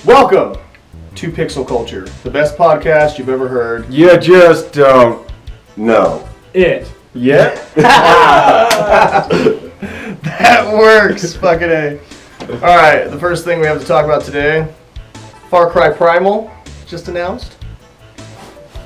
Welcome to PixelCulture, the best podcast you've ever heard. You just don't know it. yet. That works, fucking A. Alright, the first thing we have to talk about today, Far Cry Primal, just announced.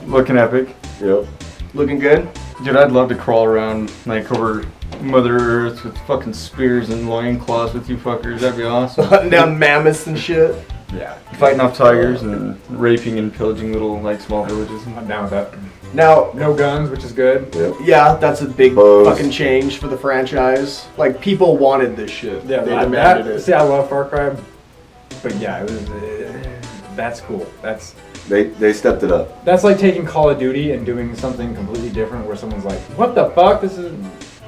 Looking epic. Yep. Looking good. Dude, I'd love to crawl around like over Mother Earth with fucking spears and loincloths with you fuckers. That'd be awesome. Hunting down mammoths and shit. Yeah. Fighting off tigers and raping and pillaging little like small villages. I'm down with that. Now, No guns, which is good. Yep. yeah, that's a big Bows. fucking change for the franchise. Like, people wanted this shit. Yeah, they that, demanded it. See, I love Far Cry, but yeah, it was. That's cool. They stepped it up. That's like taking Call of Duty and doing something completely different, where someone's like, "What the fuck? This is."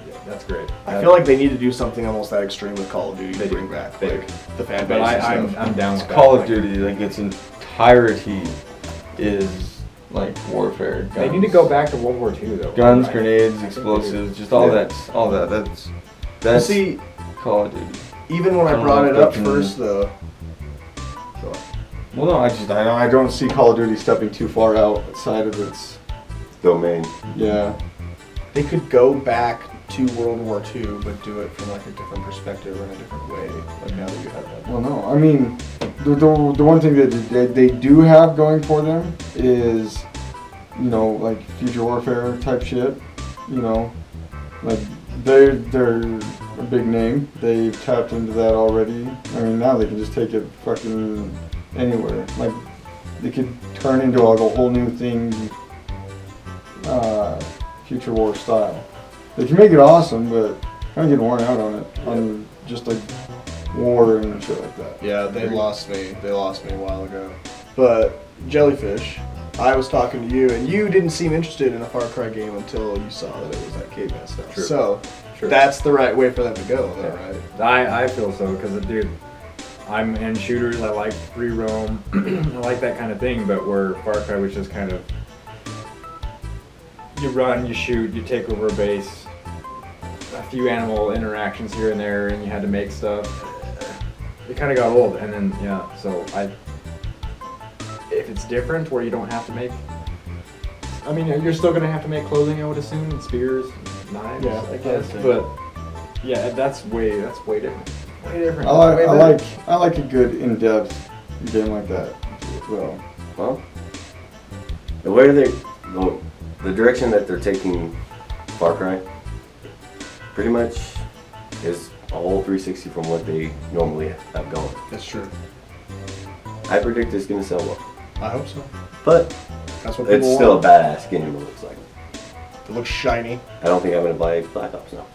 Yeah, that's great. I feel like they need to do something almost that extreme with Call of Duty to bring back They like the fan base. But and stuff. I'm down with that. Call of Duty, like its entirety is like warfare. Guns. They need to go back to World War II though. Guns, I grenades, think they explosives, just all Yeah. that. All that. That's See, Call of Duty. even when I I don't brought know it if up they can- first, though, Well, no, I don't see Call of Duty stepping too far outside of its. Domain. Yeah. they could go back to World War II, but do it from like a different perspective or in a different way. Like now that you have that. Well, no, I mean, the one thing that they do have going for them is, you know, like future warfare type shit. You know, like they're a big name. They've tapped into that already. I mean, now they can just take it fucking anywhere. Like they could turn into like a whole new thing, future war style. They can make it awesome, but kind of get worn out on it, on just like war and shit like that. Yeah, they lost me. They lost me a while ago. But Jellyfish, I was talking to you, and you didn't seem interested in a Far Cry game until you saw that it was that caveman stuff. True. So True. that's the right way for them to go, though, right? I feel so because, dude, I'm in shooters. I like free roam. I like that kind of thing. But where Far Cry was just kind of you run, you shoot, you take over a base, a few animal interactions here and there, and you had to make stuff. It kind of got old, and then yeah. So if it's different where you don't have to make. I mean, you're still gonna have to make clothing, I would assume, and spears, knives, Yeah, I guess. okay. But yeah, that's way different. Way different. I like a good in-depth game like that as well. Well, the way the direction that they're taking Far Cry pretty much is a whole 360 from what they normally have going. That's true. I predict it's gonna sell well, I hope so. but That's what people it's still a want. badass game. It looks like. It looks shiny. I don't think I'm gonna buy Black Ops now.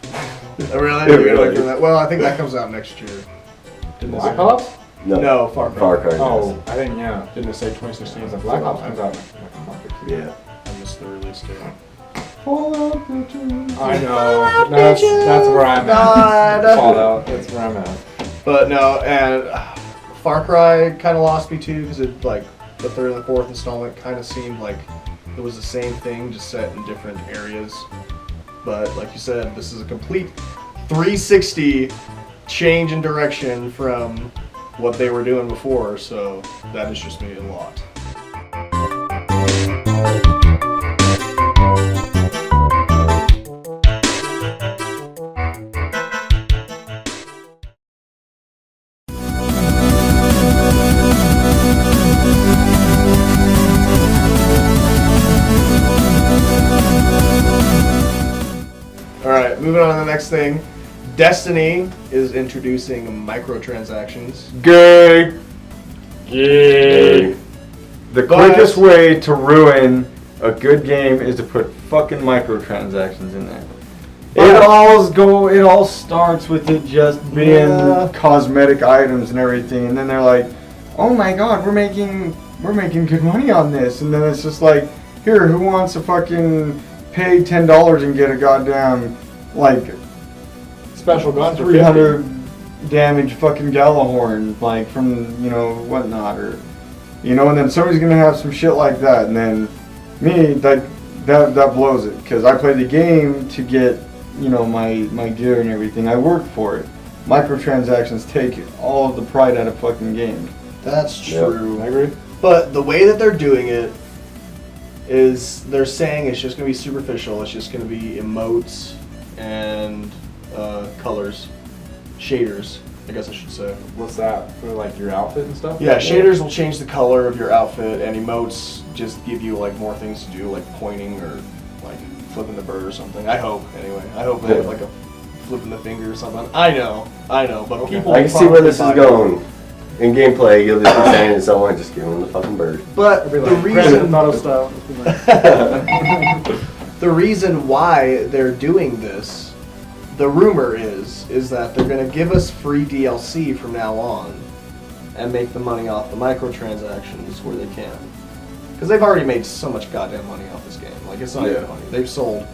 Oh, really? Yeah, You're really. like that? Well, I think that comes out next year. Didn't it Black say- Ops? No, Far Cry. Far Cry. Oh, I think yeah. Didn't it say 2016? Because Black Ops comes out like a month or two. Yeah. I missed the release date. Fallout bitches. I know. That's where I'm God. at. Fallout. That's where I'm at. But no, and Far Cry kind of lost me too, because it like the third and the fourth installment kind of seemed like it was the same thing, just set in different areas. But like you said, this is a complete 360 change in direction from what they were doing before, so that interests me a lot. Alright, moving on to the next thing. Destiny is introducing microtransactions. Gay. Yeah. The But- quickest way to ruin a good game is to put fucking microtransactions in there. It all starts with it just being Yeah. cosmetic items and everything, and then they're like, "Oh my god, we're making good money on this," and then it's just like, "Here, who wants to fucking pay $10 and get a goddamn like Special guns for 300 damage fucking Galahorn, like from whatnot, or and then somebody's gonna have some shit like that, and then me, like that blows it, because I play the game to get, you know, my gear and everything. I work for it. Microtransactions take all of the pride out of fucking game. That's Yep. true. I agree. But the way that they're doing it is they're saying it's just going to be superficial. It's just going to be emotes and colors, shaders, I guess I should say. What's that for, like your outfit and stuff? Yeah, shaders will change the color of your outfit, and emotes just give you like more things to do, like pointing or like flipping the bird or something. I hope, anyway. I hope they have like a flipping the finger or something. I know, but people. I can see where this is probably buy it. going. In gameplay, you'll just be saying to someone, just give them the fucking bird. But It'd be the like reason Grand Theft Auto style. the reason why they're doing this, the rumor is that they're going to give us free DLC from now on and make the money off the microtransactions where they can. Because they've already made so much goddamn money off this game. Like, it's not even funny. They've sold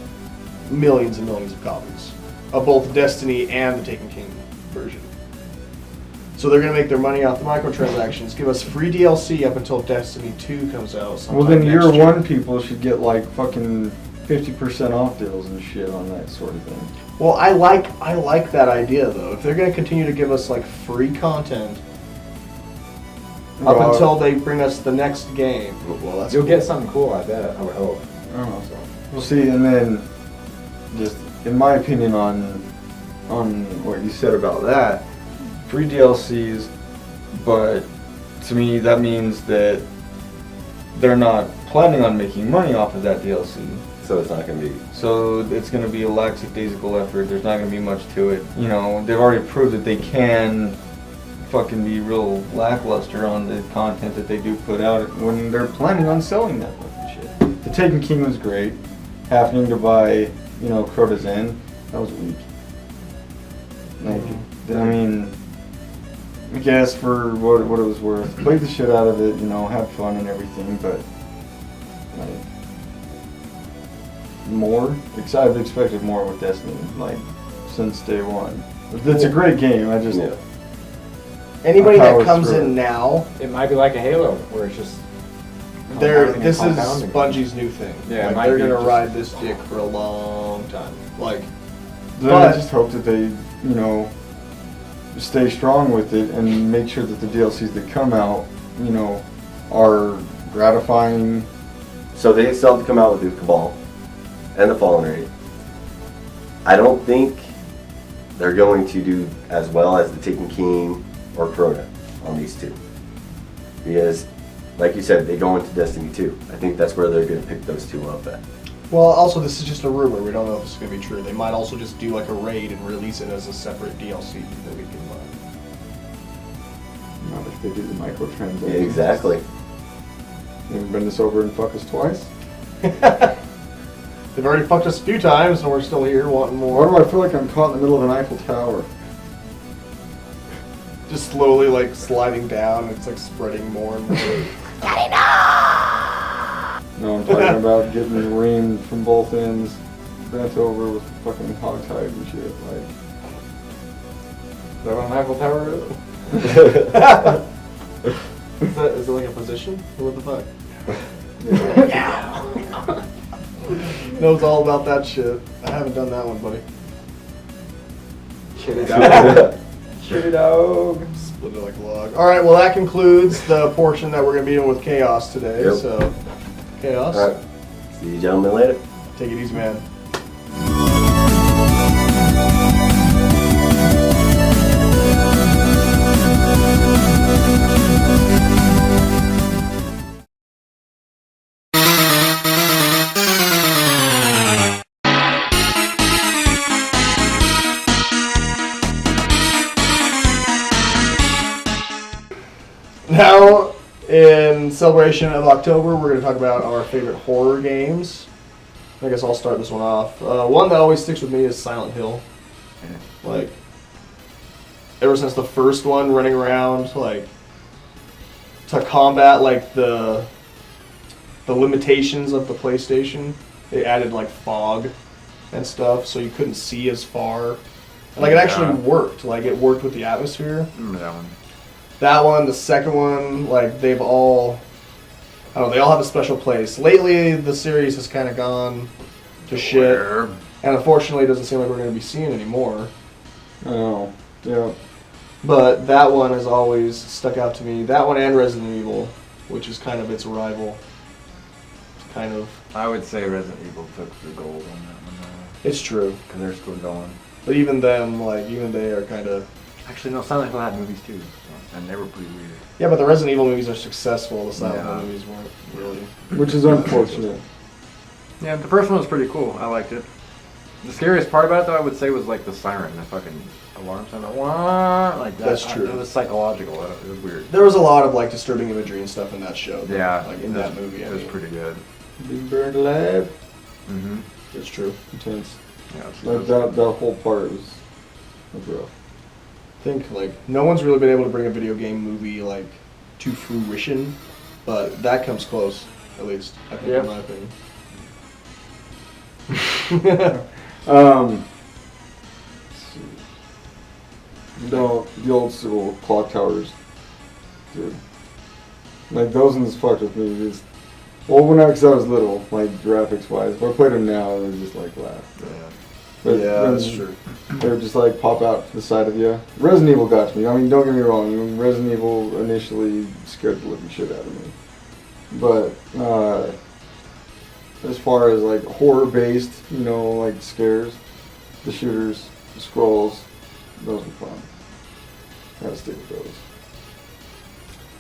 millions and millions of copies of both Destiny and the Taken King version. So they're going to make their money off the microtransactions, give us free DLC up until Destiny 2 comes out. Well, then sometime year next year. one people should get like fucking 50% off deals and shit on that sort of thing. Well, I like that idea though. If they're going to continue to give us like free content up Well, until they bring us the next game, well, that's You'll cool. get something cool, I bet. I would hope. I don't know. We'll see, and then just in my opinion on what you said about that, free DLCs, but to me that means that they're not planning on making money off of that DLC. So it's not going to be. So it's going to be a lackadaisical effort. There's not going to be much to it. You know, they've already proved that they can fucking be real lackluster on the content that they do put out when they're planning on selling that fucking shit. The Taken King was great. Happening to buy, you know, Crota's End, that was weak. Like, I mean, I guess for what it was worth, played the shit out of it, you know, had fun and everything, but like more. I've expected more with Destiny, like since day one. It's a great game. I just Yeah. Anybody that power comes through in it. now, It might be like a Halo, where it's just this is compounding. Bungie's new thing. Yeah, it Like, might they're be gonna just- ride this dick for a long time. Like, Then I just hope that they, you know, stay strong with it and make sure that the DLCs that come out, you know, are gratifying. So they still have to come out with the Cabal and the Fallen Raid. I don't think they're going to do as well as the Taken King or Crota on these two. Because, like you said, they go into Destiny 2. I think that's where they're going to pick those two up at. well, also this is just a rumor. We don't know if this is gonna be true. They might also just do like a raid and release it as a separate DLC that we can buy. Not if they do the microtransactions. Yeah, exactly. They've been this over and fuck us twice. They've already fucked us a few times, and we're still here wanting Why more. do I feel like I'm caught in the middle of an Eiffel Tower? Just slowly like sliding down. It's like spreading more and more. No, I'm talking about getting reamed from both ends, bent over with fucking hogtied and shit. Like, Is that what an Eiffel Tower is? Is it like a position? Or what the fuck? Knows all about that shit. I haven't done that one, buddy. Chitty dog. Chitty dog. Split it like a log. Alright, well that concludes the portion that we're going to be in with Chaos today. Yep. So, Chaos, Alright. See you gentlemen later. take it easy, man. Now, in celebration of October, we're going to talk about our favorite horror games. I guess I'll start this one off. One that always sticks with me is Silent Hill. Like, ever since the first one, running around, like, to combat, like, the limitations of the PlayStation, they added, like, fog and stuff, so you couldn't see as far. And, like, it actually worked. Like, it worked with the atmosphere. Remember that one? That one, the second one, like they've all I don't know, they all have a special place. Lately, the series has kind of gone to shit, and unfortunately, it doesn't seem like we're going to be seeing anymore. I know. Yeah. But that one has always stuck out to me. That one and Resident Evil, which is kind of its rival. Kind of. I would say Resident Evil took the gold on that one. It's true. Because they're still going. But even them, like, even they are kind of... Actually, no, Silent Hill had movies too. So, and they were pretty weird. Yeah, but the Resident Evil movies are successful. The Silent Hill Yeah. movies weren't really. Which is unfortunate. Yeah, the first one was pretty cool. I liked it. The scariest part about it, though, I would say, was like the siren, the fucking alarm siren. Wah! Like that. That's true. It was psychological. It was weird. There was a lot of, like, disturbing imagery and stuff in that show. Though. Yeah, Like, in that movie. it was pretty good. Being burned alive. Mm-hmm. It's true. Intense. Yeah, Like that whole part was rough. I think, like, no one's really been able to bring a video game movie, like, to fruition, but that comes close, at least, I think, Yeah. in my opinion. Let's see. The old school clock towers, dude. Like those ones fucked with me. Just, well, when because I was little, like graphics wise. But I played them now, and it was just like laugh. Yeah. But Yeah, when that's true. They would just like pop out to the side of you. Resident Evil got to me. I mean, don't get me wrong. Resident Evil initially scared the living shit out of me. But as far as like horror based, you know, like scares, the shooters, the scrolls, those were fun. Gotta stick with those.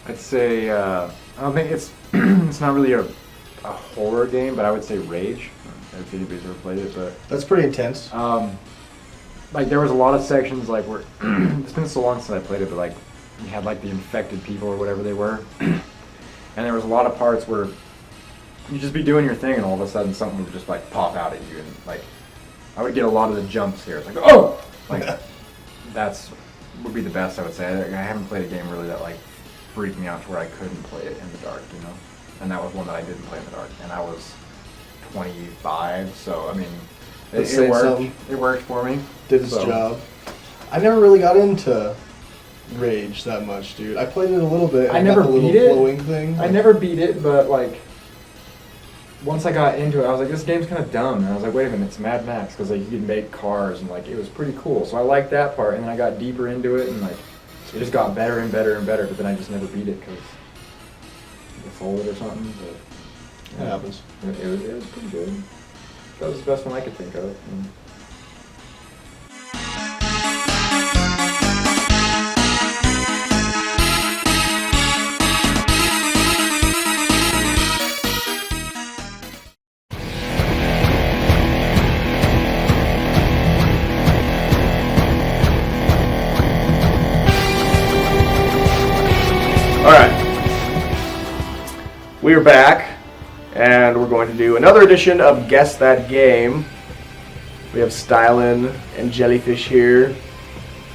I'd say I don't think it's it's not really a horror game, but I would say Rage. If anybody's ever played it, but That's pretty intense. like there was a lot of sections like where it's been so long since I played it, but like you had like the infected people or whatever they were, and there was a lot of parts where you'd just be doing your thing and all of a sudden something would just like pop out at you, and like I would get a lot of the jump scares, like oh, like that's would be the best I would say. I haven't played a game really that like freaked me out to where I couldn't play it in the dark, you know, and that was one that I didn't play in the dark, and I was 25, so I mean, Let's it say worked. something. It worked for me. Did its So- job. I never really got into Rage that much, dude. I played it a little bit. And I got never the little beat it. flowing thing. I never beat it, but like once I got into it, I was like, this game's kind of dumb, and I was like, wait a minute, it's Mad Max, because like you could make cars and like it was pretty cool. So I liked that part, and then I got deeper into it, and like it just got better and better and better. But then I just never beat it because I sold it or something. But It happens. It was pretty good. That was the best one I could think of. And Alright. We're back, and we're going to do another edition of Guess That Game. We have Stylin and Jellyfish here,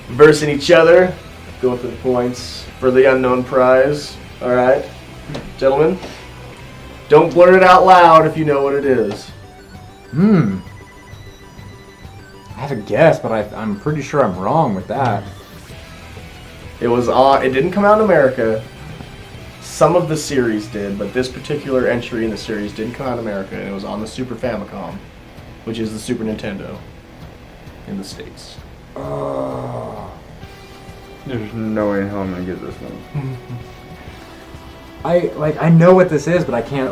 versing each other, going for the points for the unknown prize. Alright, gentlemen, don't blurt it out loud if you know what it is. I have a guess, but I'm pretty sure I'm wrong with that. It didn't come out in America. Some of the series did, but this particular entry in the series didn't come out in America, and it was on the Super Famicom, which is the Super Nintendo in the States. There's no way in hell I'm gonna get this one. I know what this is, but I can't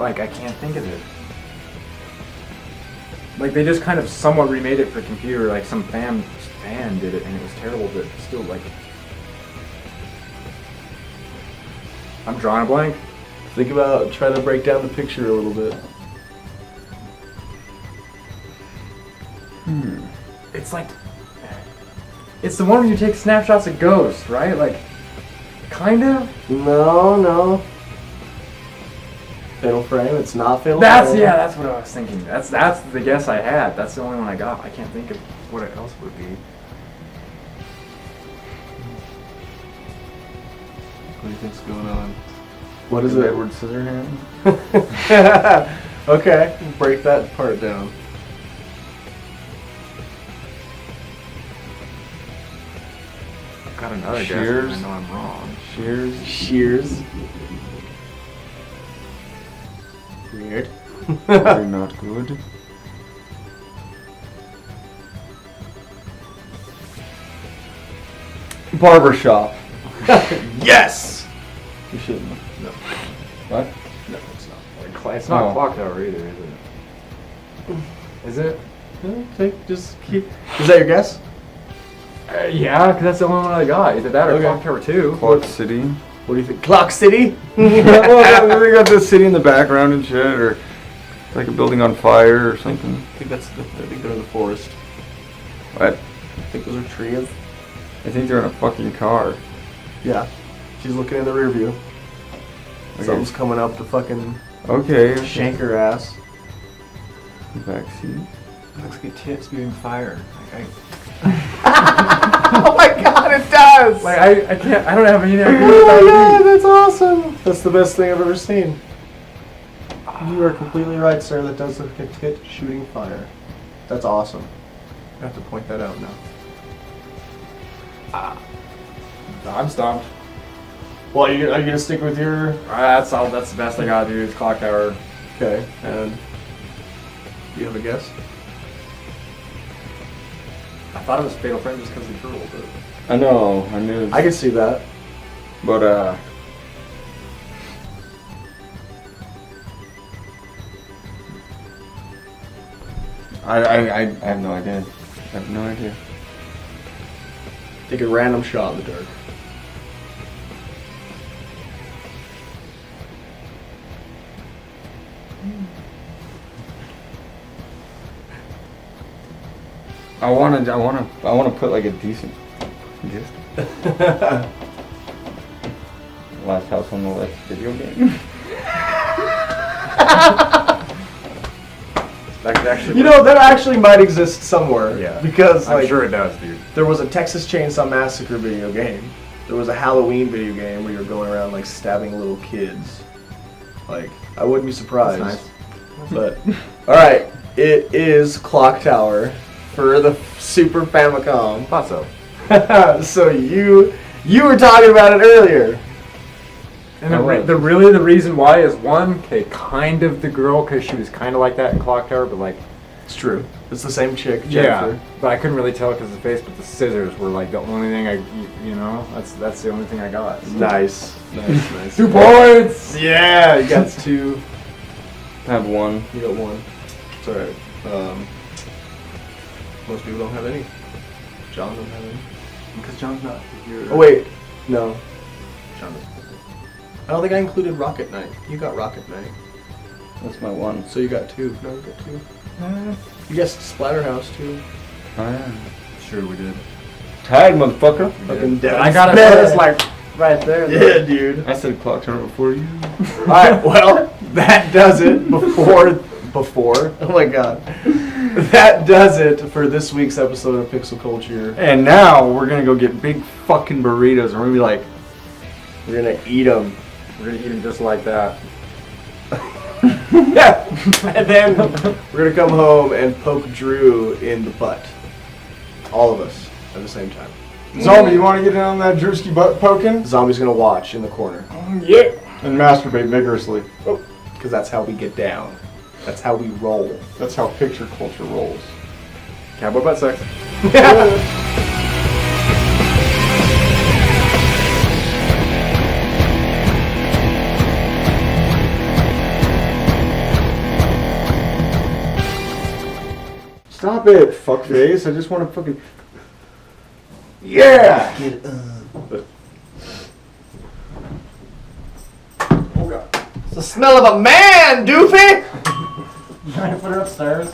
think of it. Like they just kind of somewhat remade it for computer, like some fan did it and it was terrible, but still like I'm drawing a blank. Think about trying to break down the picture a little bit. It's like it's the one where you take snapshots of ghosts, right? Like kind of? No. Fatal Frame, it's not Fatal That's Frame. that's what I was thinking. That's the guess I had. That's the only one I got. I can't think of what else would be. What do you think's going on? What is it? Edward Scissorhands? Okay, break that part down. I've got another Shears? guess, and I know I'm wrong. Shears? Shears. weird. Very not good. Barbershop. Yes! You shouldn't. No. What? No, it's not. It's not Oh. Clock Tower either, is it? Is it? Just keep. Is that your guess? Yeah, because that's the only one I got. Either that or Okay. Clock Tower 2. Clock City. What do you think? Clock City? Well, they got the city in the background and shit, or like a building on fire or something. I think they're in the forest. What? I think those are trees. I think they're in a fucking car. Yeah. She's looking in the rear view. Okay. Something's coming up to fucking Okay. shank her ass. Back seat. Looks like a tip spewing fire. Oh my god, it does! I can't. I don't have any idea Oh what my that god, would be. that's awesome! That's the best thing I've ever seen. You are completely right, sir. That does look like a tit shooting fire. That's awesome. I have to point that out now. I'm stumped. Well, are you gonna stick with your... That's all. That's the best I gotta do is Clock Tower. Okay, and... Do you have a guess? I thought it was Fatal Frame just because of the girl, but I know. I knew. I can see that. But I have no idea. I have no idea. Take a random shot in the dark. I wanna put like a decent. Last House on the Left video game. that could actually. You know, that actually might exist somewhere. Yeah. Because, I'm like, sure it does, dude. there was a Texas Chainsaw Massacre video game. There was a Halloween video game where you're going around, like, stabbing little kids. Like, I wouldn't be surprised. That's nice. But, alright, it is Clock Tower for the Super Famicom. Thought so. So you were talking about it earlier. And I was. the reason why is one, okay, kind of the girl, because she was kind of like that in Clock Tower, but like, It's true. It's the same chick, yeah, Jennifer. but I couldn't really tell because of the face, but the scissors were like the only thing that's the only thing I got. So. Nice. Nice. 2 points! Yeah, you got 2. I have one. You got 1. It's alright. Most people don't have any. John don't have any. Because John's not here. Oh wait, no. John doesn't. I don't think I included Rocket Knight. You got Rocket Knight. That's my one. So you got 2. No, you got 2. You guessed Splatterhouse too. Oh yeah. Sure, we did. Tag, motherfucker. Fucking dead. I got it first, like, right there. Yeah, dude. I said Clock Tower before you. Alright, well, that does it before. Oh my god. That does it for this week's episode of Pixel Culture. And now we're gonna go get big fucking burritos, and we're gonna be like, We're gonna eat them. We're gonna eat them just like that. Yeah. And then we're gonna come home and poke Drew in the butt. All of us at the same time. Zombie, you want to get in on that Drewski butt poking? Zombie's gonna watch in the corner. Yeah. And masturbate vigorously. Because that's how we get down. That's how we roll. That's how picture culture rolls. Cowboy butt sex. Stop it, fuckface. I just want to fucking. Yeah! It's the smell of a man, doofy! You trying to put her upstairs?